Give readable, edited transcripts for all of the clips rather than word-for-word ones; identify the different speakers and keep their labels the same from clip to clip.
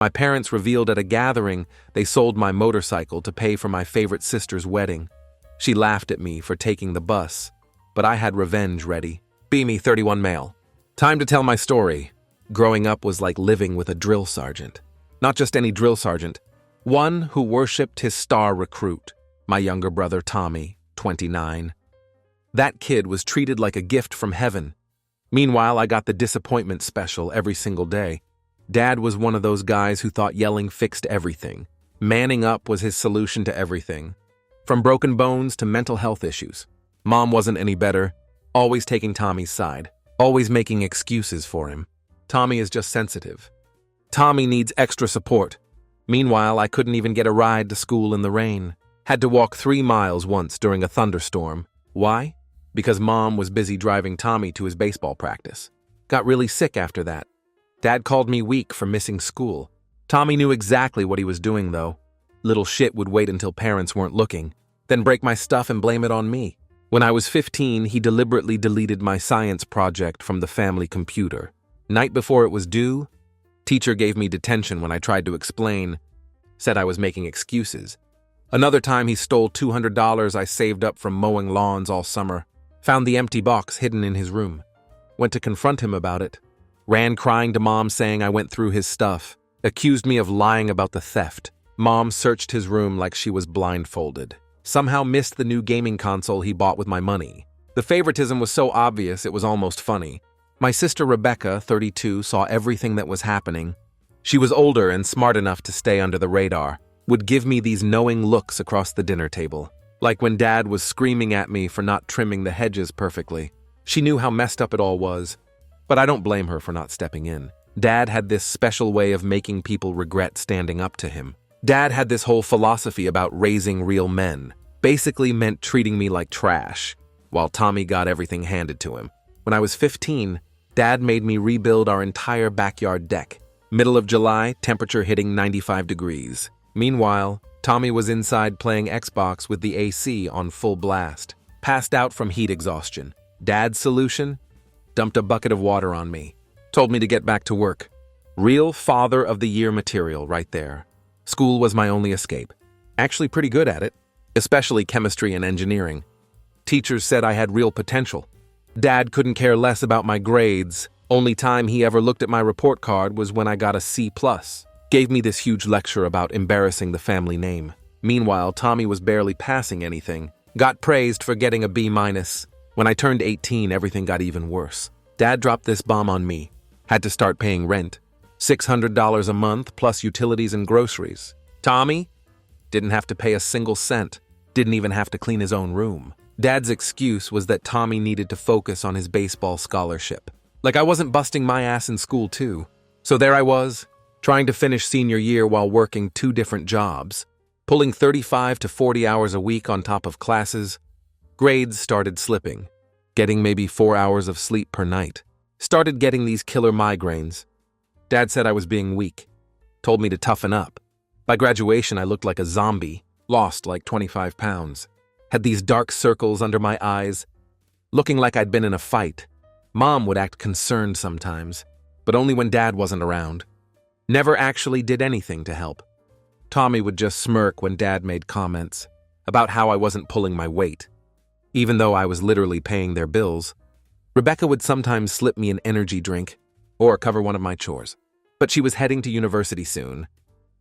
Speaker 1: My parents revealed at a gathering they sold my motorcycle to pay for my favorite sister's wedding. She laughed at me for taking the bus, but I had revenge ready. Be me, 31 male. Time to tell my story. Growing up was like living with a drill sergeant. Not just any drill sergeant, one who worshipped his star recruit, my younger brother Tommy, 29. That kid was treated like a gift from heaven. Meanwhile, I got the disappointment special every single day. Dad was one of those guys who thought yelling fixed everything. Manning up was his solution to everything, from broken bones to mental health issues. Mom wasn't any better, always taking Tommy's side, always making excuses for him. Tommy is just sensitive. Tommy needs extra support. Meanwhile, I couldn't even get a ride to school in the rain. Had to walk 3 miles once during a thunderstorm. Why? Because Mom was busy driving Tommy to his baseball practice. Got really sick after that. Dad called me weak for missing school. Tommy knew exactly what he was doing, though. Little shit would wait until parents weren't looking, then break my stuff and blame it on me. When I was 15, he deliberately deleted my science project from the family computer. Night before it was due, teacher gave me detention when I tried to explain, said I was making excuses. Another time he stole $200 I saved up from mowing lawns all summer. Found the empty box hidden in his room. Went to confront him about it. Ran crying to Mom saying I went through his stuff. Accused me of lying about the theft. Mom searched his room like she was blindfolded. Somehow missed the new gaming console he bought with my money. The favoritism was so obvious it was almost funny. My sister Rebecca, 32, saw everything that was happening. She was older and smart enough to stay under the radar. Would give me these knowing looks across the dinner table. Like when Dad was screaming at me for not trimming the hedges perfectly. She knew how messed up it all was. But I don't blame her for not stepping in. Dad had this special way of making people regret standing up to him. Dad had this whole philosophy about raising real men. Basically meant treating me like trash, while Tommy got everything handed to him. When I was 15, Dad made me rebuild our entire backyard deck. Middle of July, temperature hitting 95 degrees. Meanwhile, Tommy was inside playing Xbox with the AC on full blast. Passed out from heat exhaustion. Dad's solution? Dumped a bucket of water on me. Told me to get back to work. Real father of the year material right there. School was my only escape. Actually pretty good at it, especially chemistry and engineering. Teachers said I had real potential. Dad couldn't care less about my grades. Only time he ever looked at my report card was when I got a C+. Gave me this huge lecture about embarrassing the family name. Meanwhile, Tommy was barely passing anything. Got praised for getting a B-. When I turned 18, everything got even worse. Dad dropped this bomb on me. Had to start paying rent. $600 a month plus utilities and groceries. Tommy didn't have to pay a single cent. Didn't even have to clean his own room. Dad's excuse was that Tommy needed to focus on his baseball scholarship. Like I wasn't busting my ass in school too. So there I was, trying to finish senior year while working 2 different jobs, pulling 35 to 40 hours a week on top of classes. Grades started slipping, getting maybe 4 hours of sleep per night. Started getting these killer migraines. Dad said I was being weak, told me to toughen up. By graduation, I looked like a zombie, lost like 25 pounds. Had these dark circles under my eyes, looking like I'd been in a fight. Mom would act concerned sometimes, but only when Dad wasn't around. Never actually did anything to help. Tommy would just smirk when Dad made comments about how I wasn't pulling my weight, even though I was literally paying their bills. Rebecca would sometimes slip me an energy drink or cover one of my chores. But she was heading to university soon.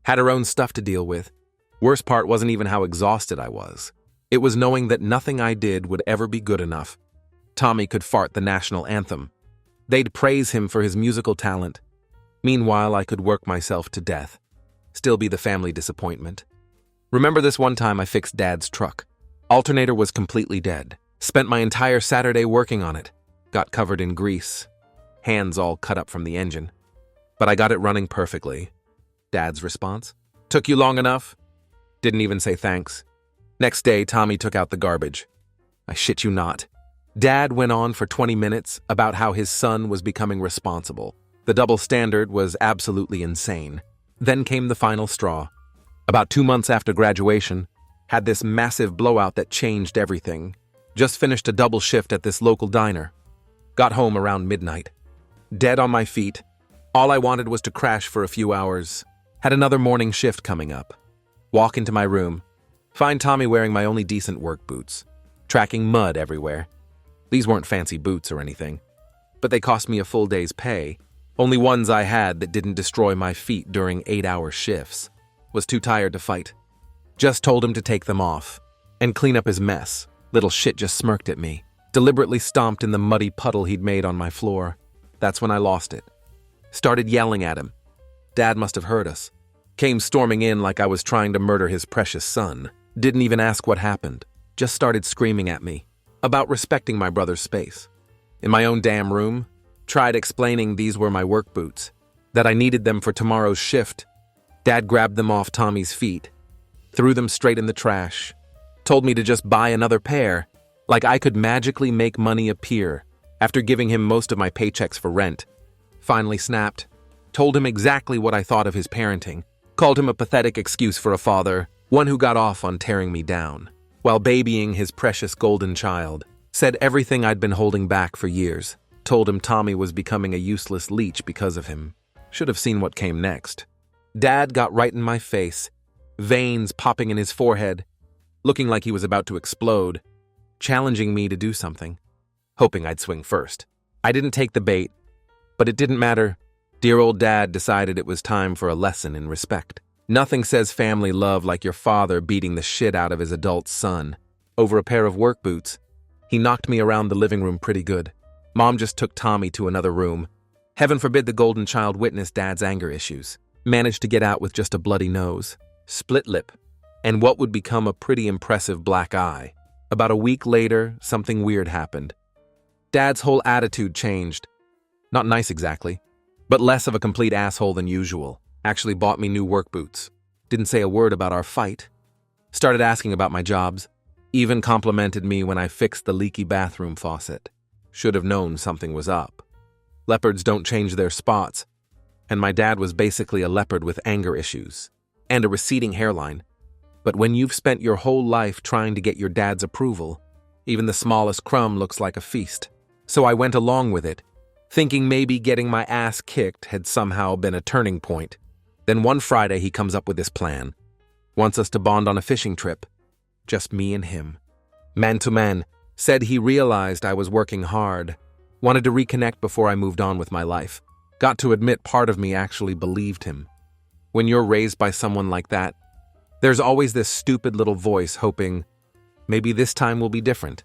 Speaker 1: Had her own stuff to deal with. Worst part wasn't even how exhausted I was. It was knowing that nothing I did would ever be good enough. Tommy could fart the national anthem. They'd praise him for his musical talent. Meanwhile, I could work myself to death. Still be the family disappointment. Remember this one time I fixed Dad's truck. Alternator was completely dead. Spent my entire Saturday working on it. Got covered in grease. Hands all cut up from the engine. But I got it running perfectly. Dad's response? Took you long enough? Didn't even say thanks. Next day, Tommy took out the garbage. I shit you not. Dad went on for 20 minutes about how his son was becoming responsible. The double standard was absolutely insane. Then came the final straw. About 2 months after graduation, had this massive blowout that changed everything. Just finished a double shift at this local diner. Got home around midnight. Dead on my feet. All I wanted was to crash for a few hours. Had another morning shift coming up. Walk into my room. Find Tommy wearing my only decent work boots, tracking mud everywhere. These weren't fancy boots or anything, but they cost me a full day's pay. Only ones I had that didn't destroy my feet during 8-hour shifts. Was too tired to fight. Just told him to take them off and clean up his mess. Little shit just smirked at me, deliberately stomped in the muddy puddle he'd made on my floor. That's when I lost it. Started yelling at him. Dad must have heard us. Came storming in like I was trying to murder his precious son. Didn't even ask what happened. Just started screaming at me about respecting my brother's space. In my own damn room, tried explaining these were my work boots, that I needed them for tomorrow's shift. Dad grabbed them off Tommy's feet, threw them straight in the trash, told me to just buy another pair, like I could magically make money appear after giving him most of my paychecks for rent. Finally snapped, told him exactly what I thought of his parenting, called him a pathetic excuse for a father, one who got off on tearing me down, while babying his precious golden child. Said everything I'd been holding back for years. Told him Tommy was becoming a useless leech because of him. Should have seen what came next. Dad got right in my face, veins popping in his forehead, looking like he was about to explode, challenging me to do something, hoping I'd swing first. I didn't take the bait, but it didn't matter. Dear old Dad decided it was time for a lesson in respect. Nothing says family love like your father beating the shit out of his adult son over a pair of work boots. He knocked me around the living room pretty good. Mom just took Tommy to another room. Heaven forbid the golden child witnessed Dad's anger issues. Managed to get out with just a bloody nose, split lip, and what would become a pretty impressive black eye. About a week later, something weird happened. Dad's whole attitude changed. Not nice exactly, but less of a complete asshole than usual. Actually bought me new work boots. Didn't say a word about our fight. Started asking about my jobs. Even complimented me when I fixed the leaky bathroom faucet. Should have known something was up. Leopards don't change their spots, and my dad was basically a leopard with anger issues and a receding hairline. But when you've spent your whole life trying to get your dad's approval, even the smallest crumb looks like a feast. So I went along with it, thinking maybe getting my ass kicked had somehow been a turning point. Then one Friday he comes up with this plan. Wants us to bond on a fishing trip. Just me and him. Man to man. Said he realized I was working hard. Wanted to reconnect before I moved on with my life. Got to admit part of me actually believed him. When you're raised by someone like that, there's always this stupid little voice hoping, maybe this time will be different.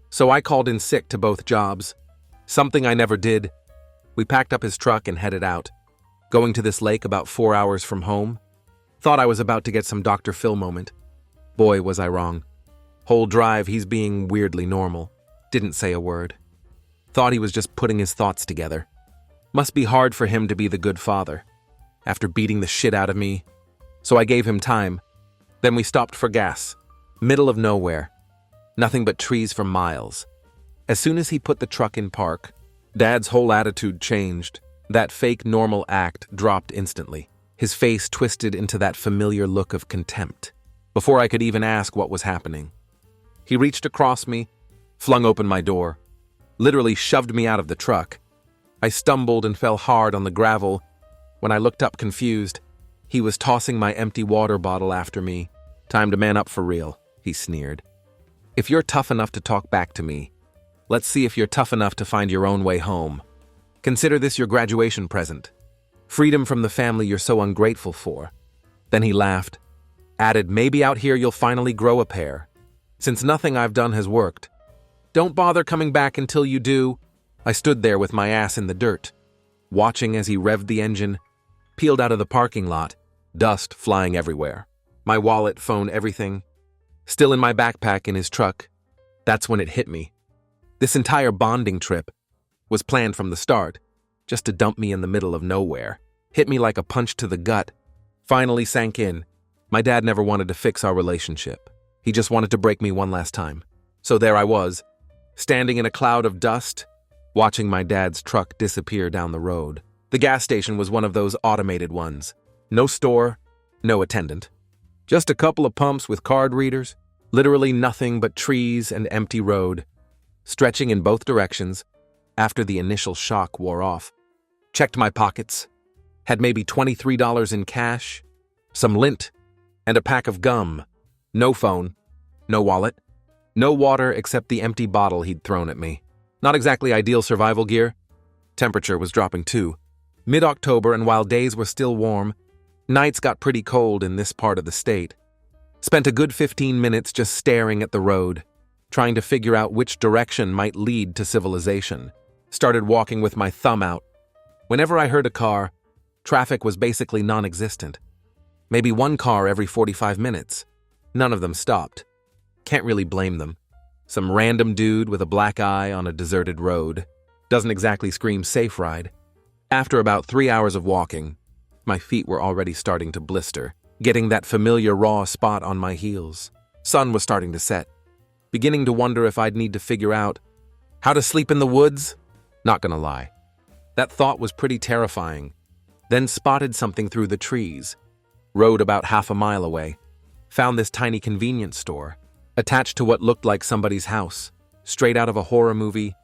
Speaker 1: So I called in sick to both jobs. Something I never did. We packed up his truck and headed out. Going to this lake about 4 hours from home. Thought I was about to get some Dr. Phil moment. Boy, was I wrong. Whole drive, he's being weirdly normal. Didn't say a word. Thought he was just putting his thoughts together. Must be hard for him to be the good father, after beating the shit out of me. So I gave him time. Then we stopped for gas. Middle of nowhere. Nothing but trees for miles. As soon as he put the truck in park, Dad's whole attitude changed. That fake normal act dropped instantly. His face twisted into that familiar look of contempt. Before I could even ask what was happening, he reached across me, flung open my door, literally shoved me out of the truck. I stumbled and fell hard on the gravel. When I looked up confused, he was tossing my empty water bottle after me. Time to man up for real, he sneered. If you're tough enough to talk back to me, let's see if you're tough enough to find your own way home. Consider this your graduation present. Freedom from the family you're so ungrateful for. Then he laughed. Added, maybe out here you'll finally grow a pair, since nothing I've done has worked. Don't bother coming back until you do. I stood there with my ass in the dirt, watching as he revved the engine, peeled out of the parking lot, dust flying everywhere. My wallet, phone, everything, still in my backpack in his truck. That's when it hit me. This entire bonding trip was planned from the start, just to dump me in the middle of nowhere. Hit me like a punch to the gut. Finally sank in. My dad never wanted to fix our relationship. He just wanted to break me one last time. So there I was, standing in a cloud of dust, watching my dad's truck disappear down the road. The gas station was one of those automated ones. No store, no attendant. Just a couple of pumps with card readers. Literally nothing but trees and empty road, stretching in both directions after the initial shock wore off. Checked my pockets. Had maybe $23 in cash, some lint, and a pack of gum. No phone, no wallet, no water except the empty bottle he'd thrown at me. Not exactly ideal survival gear. Temperature was dropping too. Mid-October, and while days were still warm, nights got pretty cold in this part of the state. Spent a good 15 minutes just staring at the road, trying to figure out which direction might lead to civilization. Started walking with my thumb out. Whenever I heard a car, traffic was basically non-existent. Maybe one car every 45 minutes. None of them stopped. Can't really blame them. Some random dude with a black eye on a deserted road. Doesn't exactly scream safe ride. After about 3 hours of walking, my feet were already starting to blister, getting that familiar raw spot on my heels. Sun was starting to set. Beginning to wonder if I'd need to figure out how to sleep in the woods. Not gonna lie. That thought was pretty terrifying. Then spotted something through the trees. Rode about half a mile away. Found this tiny convenience store, attached to what looked like somebody's house, straight out of a horror movie.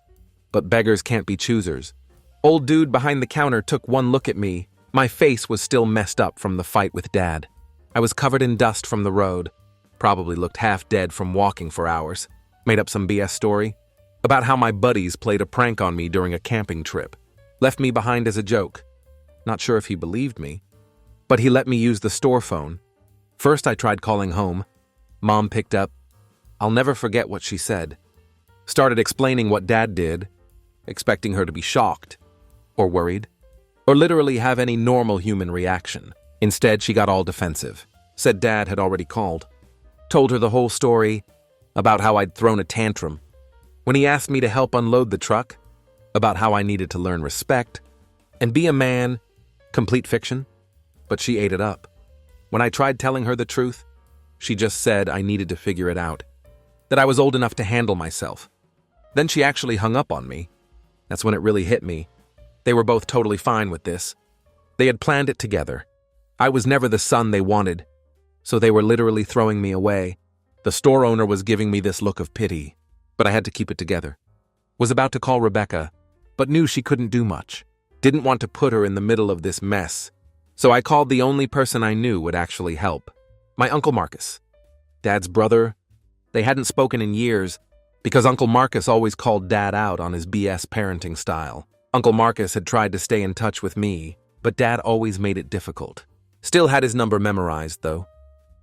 Speaker 1: But beggars can't be choosers. Old dude behind the counter took one look at me. My face was still messed up from the fight with Dad. I was covered in dust from the road. Probably looked half dead from walking for hours. Made up some BS story about how my buddies played a prank on me during a camping trip. Left me behind as a joke. Not sure if he believed me, but he let me use the store phone. First I tried calling home. Mom picked up. I'll never forget what she said. Started explaining what Dad did, expecting her to be shocked, or worried, or literally have any normal human reaction. Instead, she got all defensive. Said Dad had already called. Told her the whole story about how I'd thrown a tantrum when he asked me to help unload the truck, about how I needed to learn respect and be a man. Complete fiction, but she ate it up. When I tried telling her the truth, she just said I needed to figure it out, that I was old enough to handle myself. Then she actually hung up on me. That's when it really hit me. They were both totally fine with this. They had planned it together. I was never the son they wanted, so they were literally throwing me away. The store owner was giving me this look of pity, but I had to keep it together. Was about to call Rebecca, but knew she couldn't do much. Didn't want to put her in the middle of this mess, so I called the only person I knew would actually help. My Uncle Marcus. Dad's brother. They hadn't spoken in years, because Uncle Marcus always called Dad out on his BS parenting style. Uncle Marcus had tried to stay in touch with me, but Dad always made it difficult. Still had his number memorized, though.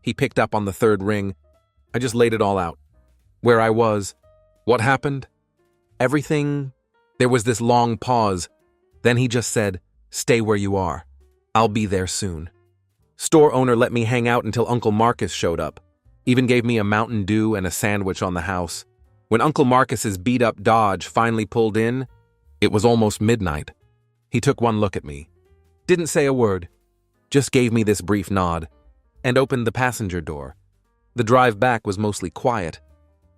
Speaker 1: He picked up on the third ring. I just laid it all out. Where I was. What happened. Everything. There was this long pause. Then he just said, "Stay where you are. I'll be there soon." Store owner let me hang out until Uncle Marcus showed up. Even gave me a Mountain Dew and a sandwich on the house. When Uncle Marcus's beat-up Dodge finally pulled in, it was almost midnight. He took one look at me. Didn't say a word. Just gave me this brief nod and opened the passenger door. The drive back was mostly quiet.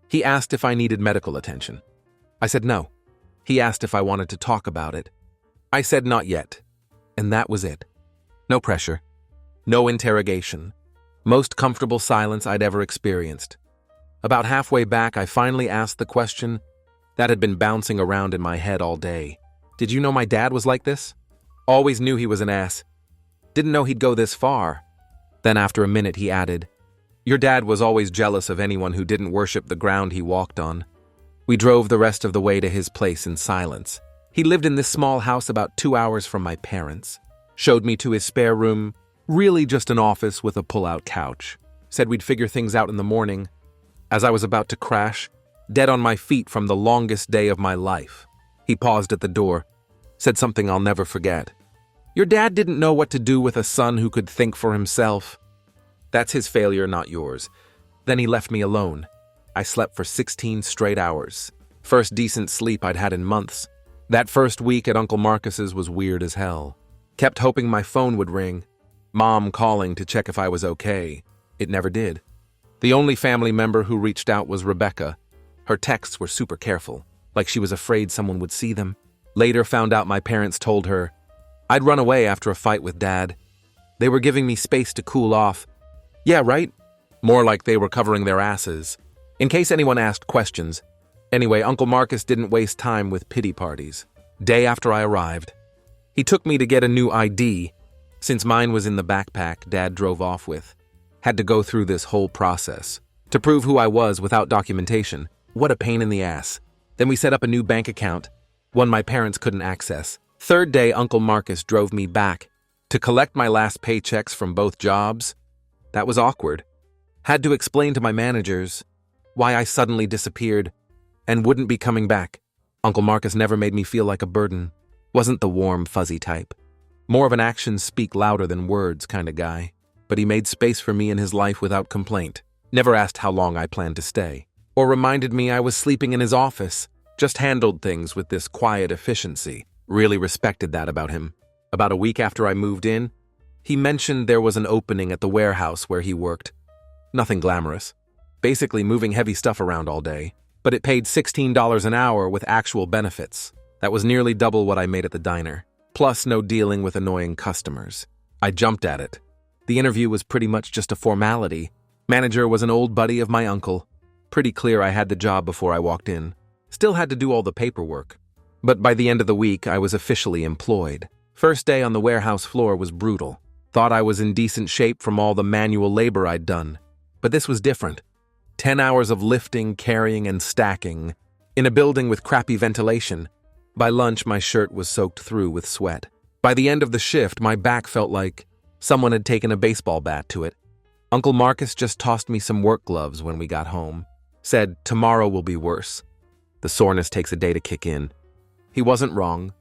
Speaker 1: He asked if I needed medical attention. I said no. He asked if I wanted to talk about it. I said not yet, and that was it. No pressure. No interrogation. Most comfortable silence I'd ever experienced. About halfway back, I finally asked the question that had been bouncing around in my head all day. Did you know my dad was like this? Always knew he was an ass. Didn't know he'd go this far. Then after a minute he added, "Your dad was always jealous of anyone who didn't worship the ground he walked on." We drove the rest of the way to his place in silence. He lived in this small house about 2 hours from my parents. Showed me to his spare room, really just an office with a pull-out couch. Said we'd figure things out in the morning. As I was about to crash, dead on my feet from the longest day of my life, he paused at the door, said something I'll never forget. "Your dad didn't know what to do with a son who could think for himself. That's his failure, not yours." Then he left me alone. I slept for 16 straight hours. First decent sleep I'd had in months. That first week at Uncle Marcus's was weird as hell. Kept hoping my phone would ring. Mom calling to check if I was okay. It never did. The only family member who reached out was Rebecca. Her texts were super careful, like she was afraid someone would see them. Later found out my parents told her I'd run away after a fight with Dad. They were giving me space to cool off. Yeah, right? More like they were covering their asses. In case anyone asked questions. Anyway, Uncle Marcus didn't waste time with pity parties. Day after I arrived, he took me to get a new ID, Since mine was in the backpack Dad drove off with. Had to go through this whole process to prove who I was without documentation. What a pain in the ass. Then we set up a new bank account, one my parents couldn't access. Third day, Uncle Marcus drove me back to collect my last paychecks from both jobs. That was awkward. Had to explain to my managers why I suddenly disappeared and wouldn't be coming back. Uncle Marcus never made me feel like a burden. Wasn't the warm, fuzzy type. More of an actions speak louder than words kind of guy. But he made space for me in his life without complaint. Never asked how long I planned to stay. Or reminded me I was sleeping in his office. Just handled things with this quiet efficiency. Really respected that about him. About a week after I moved in, he mentioned there was an opening at the warehouse where he worked. Nothing glamorous. Basically moving heavy stuff around all day. But it paid $16 an hour with actual benefits. That was nearly double what I made at the diner. Plus no dealing with annoying customers. I jumped at it. The interview was pretty much just a formality. Manager was an old buddy of my uncle. Pretty clear I had the job before I walked in. Still had to do all the paperwork. But by the end of the week, I was officially employed. First day on the warehouse floor was brutal. Thought I was in decent shape from all the manual labor I'd done. But this was different. 10 hours of lifting, carrying, and stacking. In a building with crappy ventilation. By lunch, my shirt was soaked through with sweat. By the end of the shift, my back felt like someone had taken a baseball bat to it. Uncle Marcus just tossed me some work gloves when we got home. Said, tomorrow will be worse. The soreness takes a day to kick in. He wasn't wrong.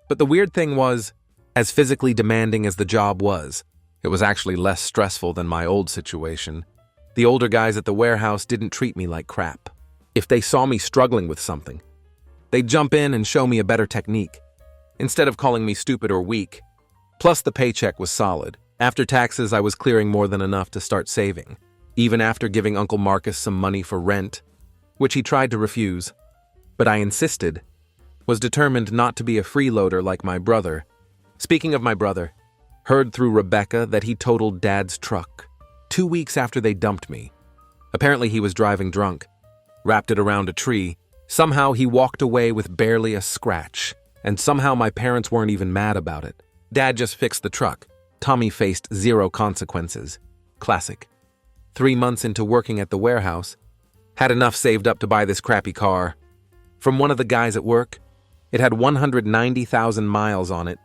Speaker 1: But the weird thing was, as physically demanding as the job was, it was actually less stressful than my old situation. The older guys at the warehouse didn't treat me like crap. If they saw me struggling with something, they'd jump in and show me a better technique, instead of calling me stupid or weak. Plus the paycheck was solid. After taxes, I was clearing more than enough to start saving, even after giving Uncle Marcus some money for rent, which he tried to refuse. But I insisted, was determined not to be a freeloader like my brother. Speaking of my brother, heard through Rebecca that he totaled Dad's truck 2 weeks after they dumped me. Apparently he was driving drunk, wrapped it around a tree. Somehow he walked away with barely a scratch, and somehow my parents weren't even mad about it. Dad just fixed the truck. Tommy faced zero consequences. Classic. 3 months into working at the warehouse, had enough saved up to buy this crappy car. From one of the guys at work, it had 190,000 miles on it.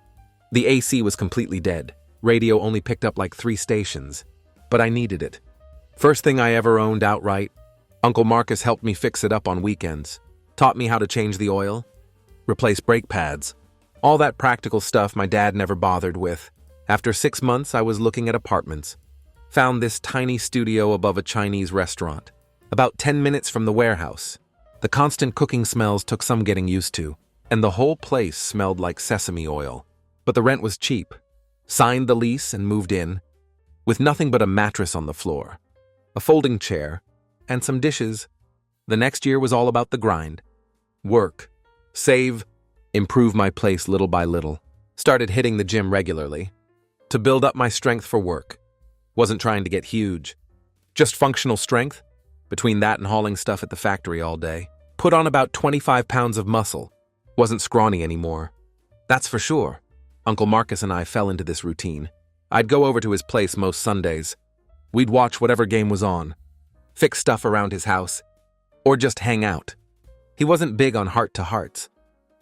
Speaker 1: The AC was completely dead. Radio only picked up like 3 stations. But I needed it. First thing I ever owned outright. Uncle Marcus helped me fix it up on weekends. Taught me how to change the oil, replace brake pads. All that practical stuff my dad never bothered with. After 6 months, I was looking at apartments. Found this tiny studio above a Chinese restaurant, about 10 minutes from the warehouse. The constant cooking smells took some getting used to, and the whole place smelled like sesame oil. But the rent was cheap. Signed the lease and moved in, with nothing but a mattress on the floor, a folding chair, and some dishes. The next year was all about the grind. Work, save, improve my place little by little. Started hitting the gym regularly to build up my strength for work. Wasn't trying to get huge. Just functional strength. Between that and hauling stuff at the factory all day. Put on about 25 pounds of muscle. Wasn't scrawny anymore. That's for sure. Uncle Marcus and I fell into this routine. I'd go over to his place most Sundays. We'd watch whatever game was on, fix stuff around his house, or just hang out. He wasn't big on heart-to-hearts,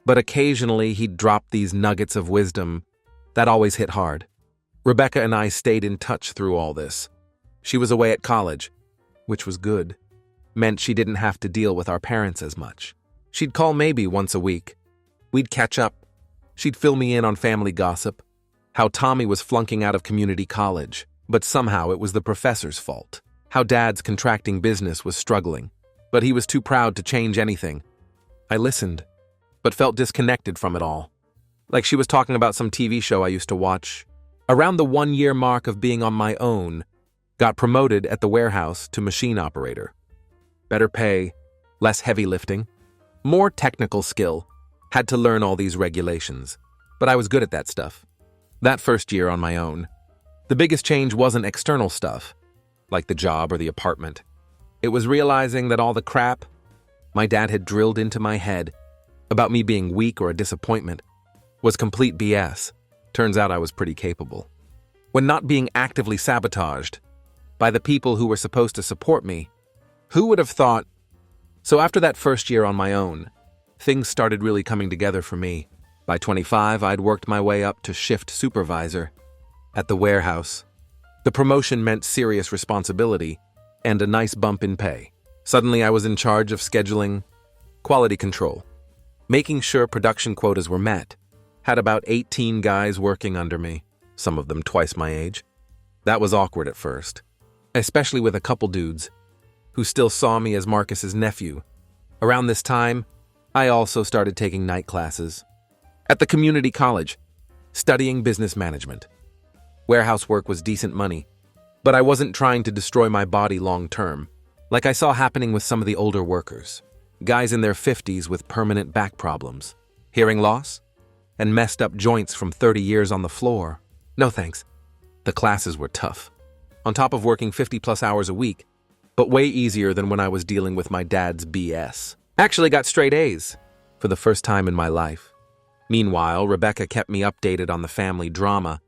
Speaker 1: but occasionally he'd drop these nuggets of wisdom that always hit hard. Rebecca and I stayed in touch through all this. She was away at college, which was good. Meant she didn't have to deal with our parents as much. She'd call maybe once a week. We'd catch up. She'd fill me in on family gossip, how Tommy was flunking out of community college, but somehow it was the professor's fault. How Dad's contracting business was struggling, but he was too proud to change anything. I listened, but felt disconnected from it all. Like she was talking about some TV show I used to watch. Around the 1-year mark of being on my own, got promoted at the warehouse to machine operator. Better pay, less heavy lifting, more technical skill. Had to learn all these regulations, but I was good at that stuff. That first year on my own, the biggest change wasn't external stuff, like the job or the apartment. It was realizing that all the crap my dad had drilled into my head about me being weak or a disappointment was complete BS. Turns out I was pretty capable. when not being actively sabotaged by the people who were supposed to support me. Who would have thought? So after that first year on my own, things started really coming together for me. By 25, I'd worked my way up to shift supervisor at the warehouse. The promotion meant serious responsibility and a nice bump in pay. Suddenly, I was in charge of scheduling, quality control, making sure production quotas were met. Had about 18 guys working under me, some of them twice my age. That was awkward at first, especially with a couple dudes who still saw me as Marcus's nephew. Around this time, I also started taking night classes at the community college, studying business management. Warehouse work was decent money, but I wasn't trying to destroy my body long term, like I saw happening with some of the older workers. Guys in their 50s with permanent back problems, hearing loss, and messed up joints from 30 years on the floor. No thanks. The classes were tough, on top of working 50+ hours a week, but way easier than when I was dealing with my dad's BS. Actually got straight A's for the first time in my life. Meanwhile, Rebecca kept me updated on the family drama,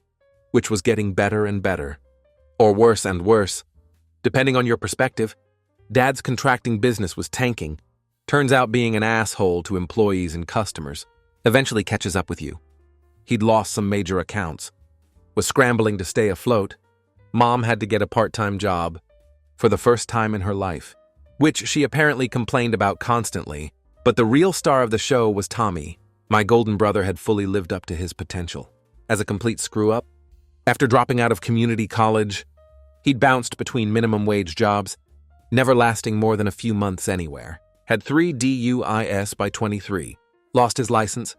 Speaker 1: which was getting better and better, or worse and worse, depending on your perspective. Dad's contracting business was tanking. Turns out being an asshole to employees and customers eventually catches up with you. He'd lost some major accounts, was scrambling to stay afloat. Mom had to get a part-time job for the first time in her life, which she apparently complained about constantly. But the real star of the show was Tommy. My golden brother had fully lived up to his potential. As a complete screw-up, after dropping out of community college, he'd bounced between minimum wage jobs, never lasting more than a few months anywhere. Had 3 DUIs by 23, lost his license,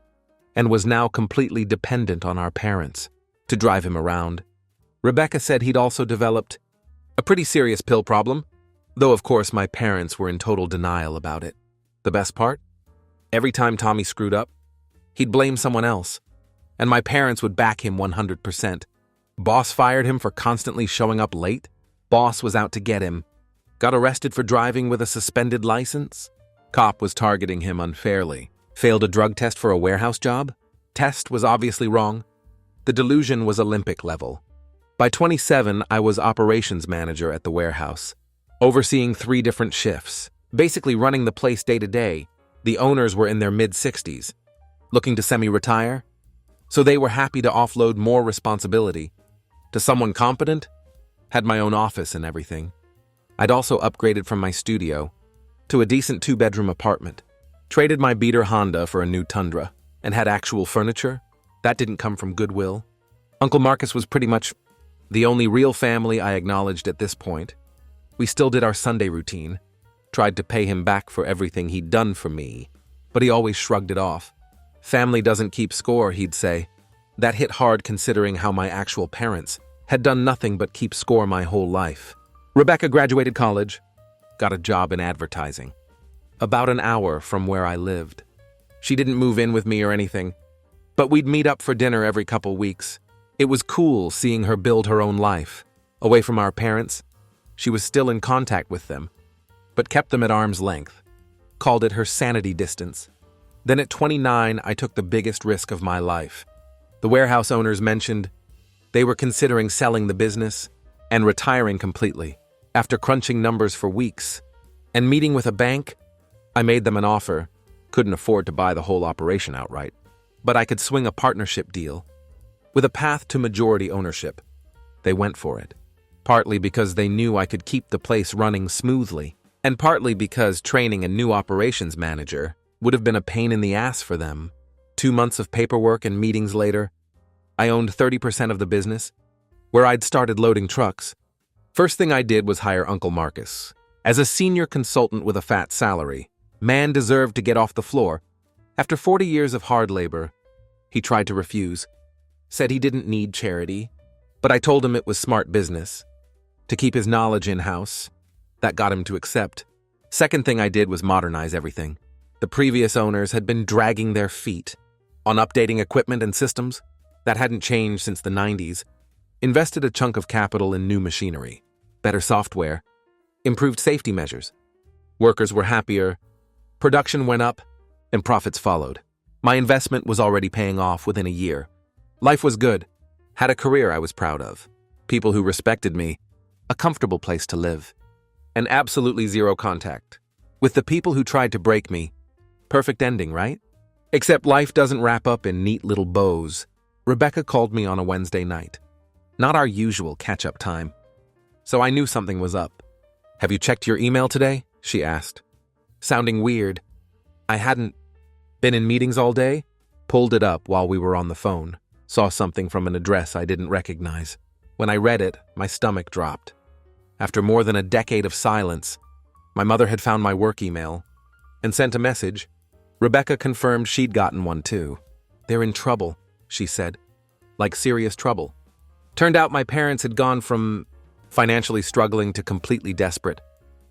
Speaker 1: and was now completely dependent on our parents to drive him around. Rebecca said he'd also developed a pretty serious pill problem, though of course my parents were in total denial about it. The best part? Every time Tommy screwed up, he'd blame someone else, and my parents would back him 100%. Boss fired him for constantly showing up late. Boss was out to get him. Got arrested for driving with a suspended license. Cop was targeting him unfairly. Failed a drug test for a warehouse job. Test was obviously wrong. The delusion was Olympic level. By 27, I was operations manager at the warehouse, overseeing 3 different shifts, basically running the place day to day. The owners were in their mid-60s, looking to semi-retire, so they were happy to offload more responsibility to someone competent. Had my own office and everything. I'd also upgraded from my studio to a decent 2-bedroom apartment, traded my beater Honda for a new Tundra, and had actual furniture. That didn't come from Goodwill. Uncle Marcus was pretty much the only real family I acknowledged at this point. We still did our Sunday routine, tried to pay him back for everything he'd done for me, but he always shrugged it off. Family doesn't keep score, he'd say. That hit hard considering how my actual parents had done nothing but keep score my whole life. Rebecca graduated college, got a job in advertising, about an hour from where I lived. She didn't move in with me or anything, but we'd meet up for dinner every couple weeks. It was cool seeing her build her own life, away from our parents. She was still in contact with them, but kept them at arm's length, called it her sanity distance. Then at 29, I took the biggest risk of my life. The warehouse owners mentioned they were considering selling the business and retiring completely. After crunching numbers for weeks and meeting with a bank, I made them an offer. Couldn't afford to buy the whole operation outright, but I could swing a partnership deal with a path to majority ownership. They went for it, partly because they knew I could keep the place running smoothly, and partly because training a new operations manager would have been a pain in the ass for them. 2 months of paperwork and meetings later, I owned 30% of the business, where I'd started loading trucks. First thing I did was hire Uncle Marcus. As a senior consultant with a fat salary, man deserved to get off the floor. After 40 years of hard labor, he tried to refuse, said he didn't need charity, but I told him it was smart business to keep his knowledge in-house. That got him to accept. Second thing I did was modernize everything. The previous owners had been dragging their feet on updating equipment and systems that hadn't changed since the 90s. Invested a chunk of capital in new machinery, better software, improved safety measures. Workers were happier, production went up, and profits followed. My investment was already paying off within a year. Life was good, had a career I was proud of. people who respected me, a comfortable place to live, and absolutely zero contact with the people who tried to break me. Perfect ending, right? Except life doesn't wrap up in neat little bows. Rebecca called me on a Wednesday night. Not our usual catch-up time. So I knew something was up. "Have you checked your email today?" she asked. Sounding weird. I hadn't been in meetings all day, pulled it up while we were on the phone, saw something from an address I didn't recognize. When I read it, my stomach dropped. After more than a decade of silence, my mother had found my work email and sent a message. Rebecca confirmed she'd gotten one too. "They're in trouble," she said. Like serious trouble. Turned out my parents had gone from financially struggling to completely desperate.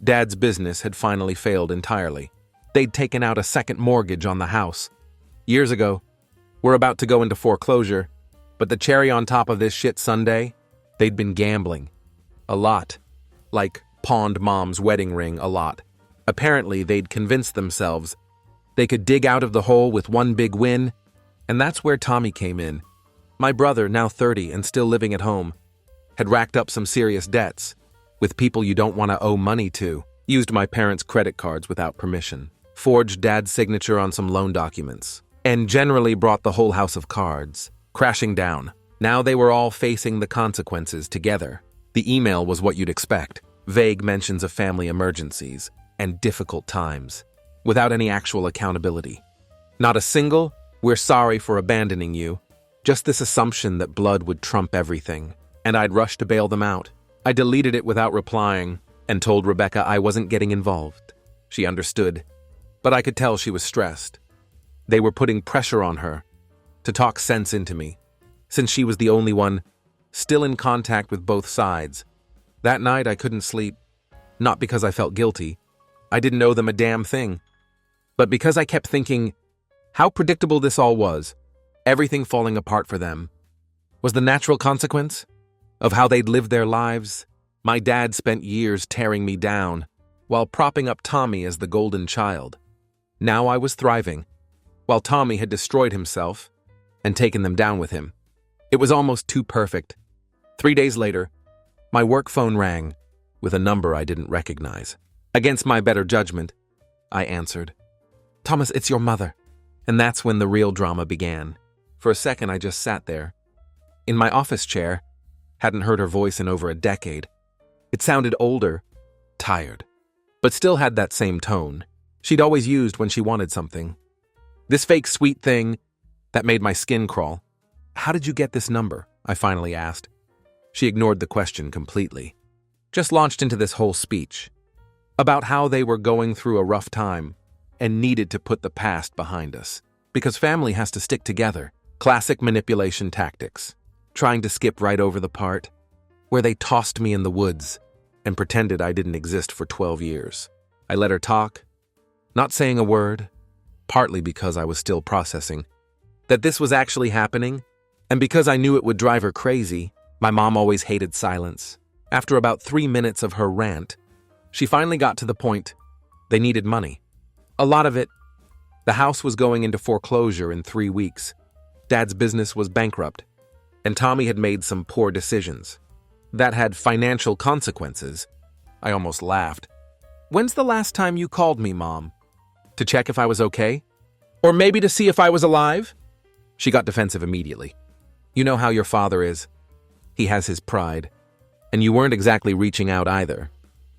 Speaker 1: Dad's business had finally failed entirely. They'd taken out a second mortgage on the house. Years ago, we're about to go into foreclosure, but the cherry on top of this shit sundae, they'd been gambling. A lot. Like pawned Mom's wedding ring a lot. Apparently, they'd convinced themselves they could dig out of the hole with one big win, and that's where Tommy came in. My brother, now 30 and still living at home, had racked up some serious debts with people you don't want to owe money to, used my parents' credit cards without permission, forged Dad's signature on some loan documents, and generally brought the whole house of cards crashing down. Now they were all facing the consequences together. The email was what you'd expect. Vague mentions of family emergencies and difficult times, without any actual accountability. Not a single, "We're sorry for abandoning you." Just this assumption that blood would trump everything, and I'd rush to bail them out. I deleted it without replying and told Rebecca I wasn't getting involved. She understood, but I could tell she was stressed. They were putting pressure on her to talk sense into me, since she was the only one still in contact with both sides. That night I couldn't sleep, not because I felt guilty. I didn't owe them a damn thing, but because I kept thinking how predictable this all was, everything falling apart for them, was the natural consequence of how they'd lived their lives. My dad spent years tearing me down while propping up Tommy as the golden child. Now I was thriving, while Tommy had destroyed himself and taken them down with him. It was almost too perfect. 3 days later, my work phone rang with a number I didn't recognize. Against my better judgment, I answered. "Thomas, it's your mother." And that's when the real drama began. For a second, I just sat there, in my office chair, hadn't heard her voice in over a decade. It sounded older, tired, but still had that same tone she'd always used when she wanted something. This fake sweet thing that made my skin crawl. "How did you get this number?" I finally asked. She ignored the question completely. Just launched into this whole speech about how they were going through a rough time and needed to put the past behind us, because family has to stick together. Classic manipulation tactics, trying to skip right over the part where they tossed me in the woods and pretended I didn't exist for 12 years. I let her talk, not saying a word, partly because I was still processing that this was actually happening, and because I knew it would drive her crazy. My mom always hated silence. After about 3 minutes of her rant, she finally got to the point. They needed money. A lot of it. The house was going into foreclosure in 3 weeks. Dad's business was bankrupt, and Tommy had made some poor decisions that had financial consequences. I almost laughed. "When's the last time you called me, Mom? To check if I was okay? Or maybe to see if I was alive?" She got defensive immediately. "You know how your father is. He has his pride. And you weren't exactly reaching out either."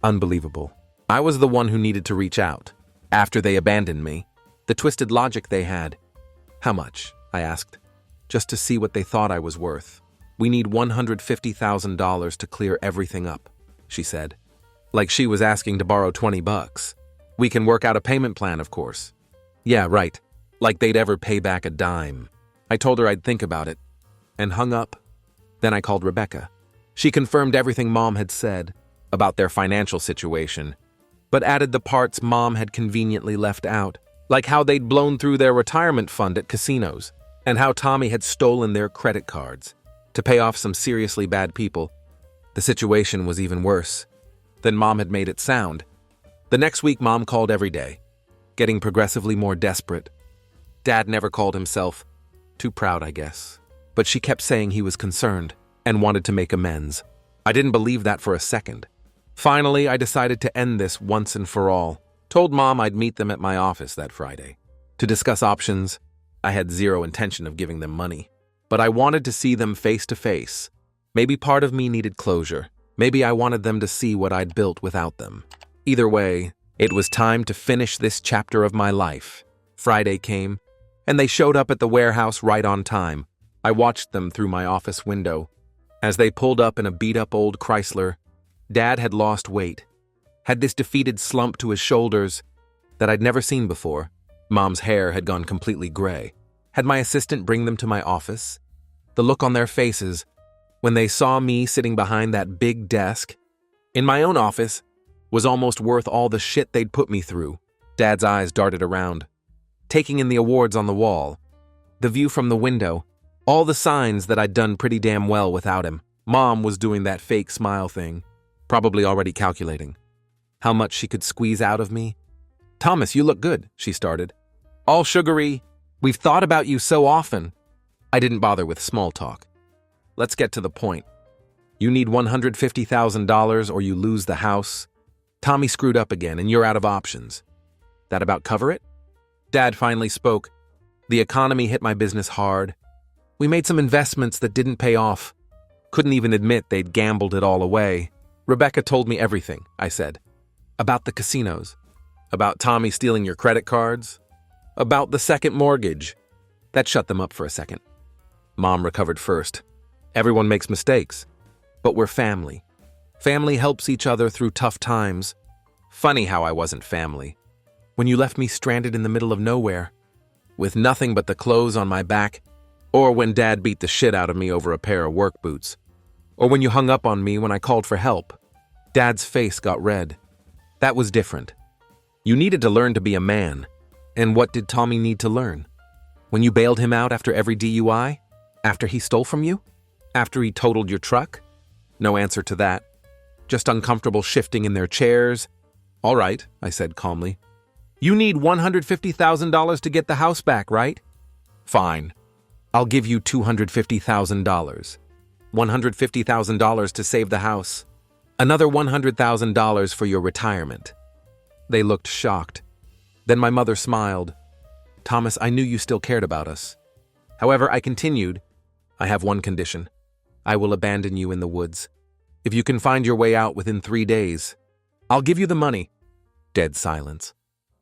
Speaker 1: Unbelievable. I was the one who needed to reach out. After they abandoned me, the twisted logic they had. "How much?" I asked, just to see what they thought I was worth. "We need $150,000 to clear everything up," she said. Like she was asking to borrow $20. "We can work out a payment plan, of course." "Yeah, right." Like they'd ever pay back a dime. I told her I'd think about it, and hung up. Then I called Rebecca. She confirmed everything Mom had said about their financial situation, but added the parts Mom had conveniently left out, like how they'd blown through their retirement fund at casinos, and how Tommy had stolen their credit cards to pay off some seriously bad people. The situation was even worse than Mom had made it sound. The next week, Mom called every day, getting progressively more desperate. Dad never called himself. Too proud, I guess. But she kept saying he was concerned. and wanted to make amends. I didn't believe that for a second. Finally, I decided to end this once and for all. Told Mom I'd meet them at my office that Friday. To discuss options, I had zero intention of giving them money. But I wanted to see them face to face. Maybe part of me needed closure. Maybe I wanted them to see what I'd built without them. Either way, it was time to finish this chapter of my life. Friday came, and they showed up at the warehouse right on time. I watched them through my office window. As they pulled up in a beat-up old Chrysler, Dad had lost weight, had this defeated slump to his shoulders that I'd never seen before. Mom's hair had gone completely gray. Had my assistant bring them to my office. The look on their faces when they saw me sitting behind that big desk in my own office was almost worth all the shit they'd put me through. Dad's eyes darted around, taking in the awards on the wall, the view from the window, all the signs that I'd done pretty damn well without him. Mom was doing that fake smile thing, probably already calculating how much she could squeeze out of me. "Thomas, you look good," she started. "All sugary. We've thought about you so often." I didn't bother with small talk. Let's get to the point. You need $150,000 or you lose the house. Tommy screwed up again and you're out of options. That about cover it? Dad finally spoke. The economy hit my business hard. We made some investments that didn't pay off. Couldn't even admit they'd gambled it all away. Rebecca told me everything, I said. About the casinos. About Tommy stealing your credit cards. About the second mortgage. That shut them up for a second. Mom recovered first. Everyone makes mistakes. But we're family. Family helps each other through tough times. Funny how I wasn't family. When you left me stranded in the middle of nowhere, with nothing but the clothes on my back, or when Dad beat the shit out of me over a pair of work boots, or when you hung up on me when I called for help. Dad's face got red. That was different. You needed to learn to be a man. And what did Tommy need to learn? When you bailed him out after every DUI? After he stole from you? After he totaled your truck? No answer to that. Just uncomfortable shifting in their chairs. "All right," I said calmly. "You need $150,000 to get the house back, right? Fine. I'll give you $250,000. $150,000 to save the house. Another $100,000 for your retirement." They looked shocked. Then my mother smiled. "Thomas, I knew you still cared about us. However," I continued, "I have one condition. I will abandon you in the woods. If you can find your way out within 3 days, I'll give you the money." Dead silence.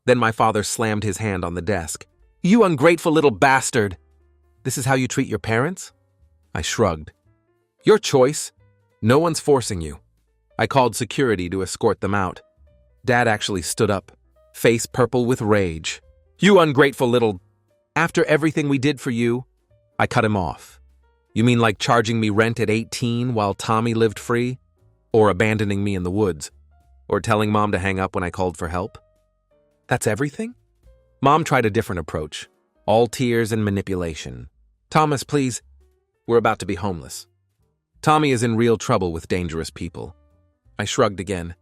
Speaker 1: Then my father slammed his hand on the desk. "You ungrateful little bastard! This is how you treat your parents?" I shrugged. "Your choice. No one's forcing you." I called security to escort them out. Dad actually stood up, face purple with rage. "You ungrateful little—" "After everything we did for you," I cut him off. "You mean like charging me rent at 18 while Tommy lived free? Or abandoning me in the woods? Or telling Mom to hang up when I called for help? That's everything?" Mom tried a different approach. All tears and manipulation. "Thomas, please. We're about to be homeless. Tommy is in real trouble with dangerous people." I shrugged again.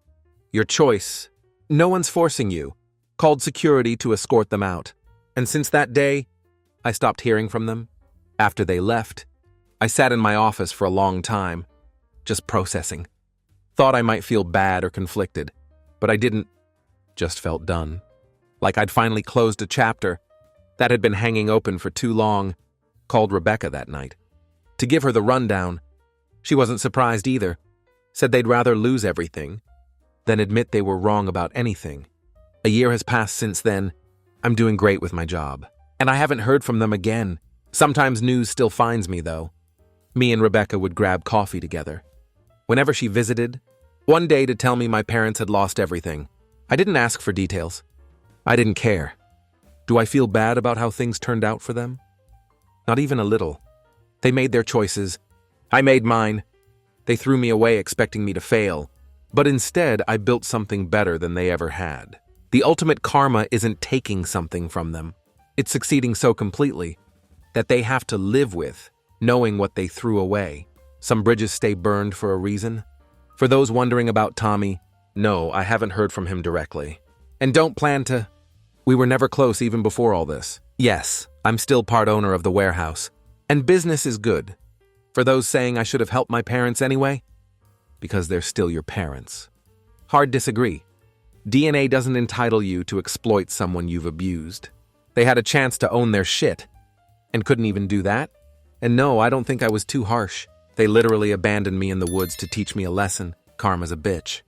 Speaker 1: "Your choice. No one's forcing you." Called security to escort them out. And since that day, I stopped hearing from them. After they left, I sat in my office for a long time, just processing. Thought I might feel bad or conflicted, but I didn't. Just felt done. Like I'd finally closed a chapter that had been hanging open for too long. Called Rebecca that night. To give her the rundown. She wasn't surprised either. Said they'd rather lose everything than admit they were wrong about anything. A year has passed since then. I'm doing great with my job. And I haven't heard from them again. Sometimes news still finds me, though. Me and Rebecca would grab coffee together. Whenever she visited, one day to tell me my parents had lost everything. I didn't ask for details. I didn't care. Do I feel bad about how things turned out for them? Not even a little. They made their choices. I made mine. They threw me away expecting me to fail. But instead, I built something better than they ever had. The ultimate karma isn't taking something from them. It's succeeding so completely that they have to live with knowing what they threw away. Some bridges stay burned for a reason. For those wondering about Tommy, no, I haven't heard from him directly. And don't plan to. We were never close even before all this. Yes, I'm still part owner of the warehouse. And business is good. For those saying I should have helped my parents anyway? Because they're still your parents. Hard disagree. DNA doesn't entitle you to exploit someone you've abused. They had a chance to own their shit, and couldn't even do that? And no, I don't think I was too harsh. They literally abandoned me in the woods to teach me a lesson. Karma's a bitch.